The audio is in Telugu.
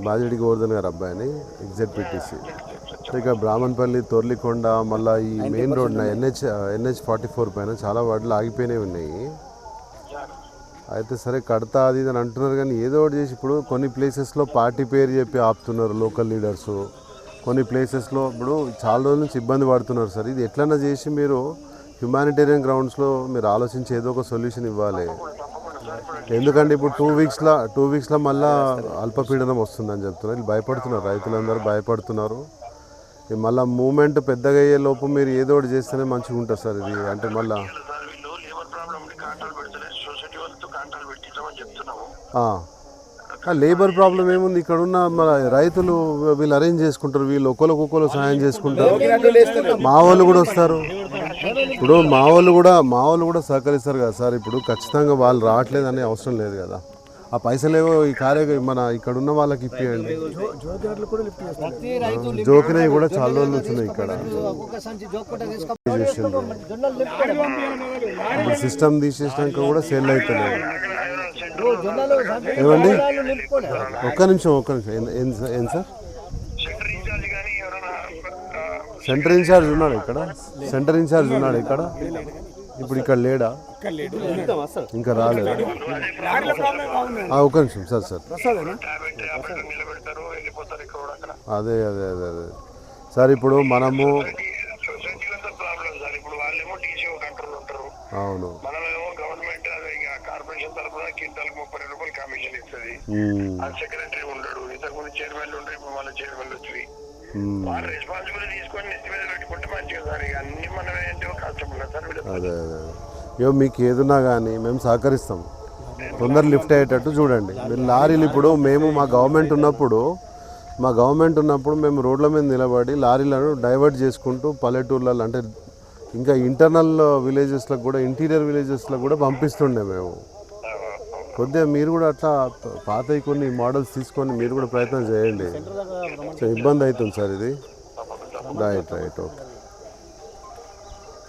బాజిరెడ్డి గోవర్ధన్ గారు అబ్బాయిని ఎగ్జెడ్పిటిసి. ఇక బ్రాహ్మణపల్లి, తొర్లికొండ, మళ్ళీ ఈ మెయిన్ రోడ్ ఎన్హెచ్ 44 పైన చాలా వాటిలో ఆగిపోయినవి ఉన్నాయి. అయితే సరే కడతా అది అని అంటున్నారు, కానీ ఏదో ఒకటి చేసి ఇప్పుడు కొన్ని ప్లేసెస్లో పార్టీ పేరు చెప్పి ఆపుతున్నారు లోకల్ లీడర్స్. కొన్ని ప్లేసెస్లో ఇప్పుడు చాలా రోజుల నుంచి ఇబ్బంది పడుతున్నారు సార్. ఇది ఎట్లన్నా చేసి మీరు హ్యుమానిటేరియన్ గ్రౌండ్స్లో మీరు ఆలోచించి ఏదో ఒక సొల్యూషన్ ఇవ్వాలి. ఎందుకంటే ఇప్పుడు 2 వీక్స్లో మళ్ళీ అల్పపీడనం వస్తుందని చెప్తున్నారు. వీళ్ళు భయపడుతున్నారు, రైతులందరూ భయపడుతున్నారు. మళ్ళీ మూమెంట్ పెద్దగా అయ్యే లోపు మీరు ఏదో ఒకటి చేస్తేనే మంచిగా ఉంటుంది సార్. ఇది అంటే మళ్ళీ లేబర్ ప్రాబ్లం ఏముంది, ఇక్కడ ఉన్న మన రైతులు వీళ్ళు అరేంజ్ చేసుకుంటారు, వీళ్ళు ఒకరు సహాయం చేసుకుంటారు. మా వాళ్ళు కూడా వస్తారు. ఇప్పుడు మా వాళ్ళు కూడా సహకరిస్తారు కదా సార్. ఇప్పుడు ఖచ్చితంగా వాళ్ళు రావట్లేదు అనే అవసరం లేదు కదా. ఆ పైసలేవో ఈ మన ఇక్కడ ఉన్న వాళ్ళకి ఇప్పియండి. జోకినవి కూడా చాలా రోజులు వచ్చినాయి ఇక్కడ. ఇప్పుడు సిస్టమ్ తీసేసినాక కూడా సేల్ అవుతున్నాయి. ఏమండి ఒక్క నిమిషం ఏం సార్? సెంటర్ ఇన్ఛార్జ్ ఉన్నాడు ఇక్కడ ఇప్పుడు ఇక్కడ లేడా? ఇంకా రాలేదు. ఒక నిమిషం సార్. అదే సార్, ఇప్పుడు మనము అవును సెక్రటరీ ఉండడు, ఇంతకుముందు చైర్మన్ ఉండరు, ఇప్పుడు వాళ్ళ చైర్మన్ వచ్చి వాళ్ళ రెస్పాన్సిబిలిటీ తీసుకొని నెత్తి మీద పెట్టుకుంటే మంచిగా సార్. ఇక అన్ని మనమే ఏంటో కష్టం సార్. అదే మీకు ఏదున్నా కానీ మేము సహకరిస్తాం. తొందర లిఫ్ట్ అయ్యేటట్టు చూడండి. మీరు లారీలు ఇప్పుడు మేము మా గవర్నమెంట్ ఉన్నప్పుడు మేము రోడ్ల మీద నిలబడి లారీలను డైవర్ట్ చేసుకుంటూ పల్లెటూర్లలో, అంటే ఇంకా ఇంటర్నల్ విలేజెస్లకు కూడా, ఇంటీరియర్ విలేజెస్లకు కూడా పంపిస్తుండే మేము. కొద్దిగా మీరు కూడా అట్లా పాత కొన్ని మోడల్స్ తీసుకొని మీరు కూడా ప్రయత్నం చేయండి. ఇబ్బంది అవుతుంది సార్ ఇది. Right okay.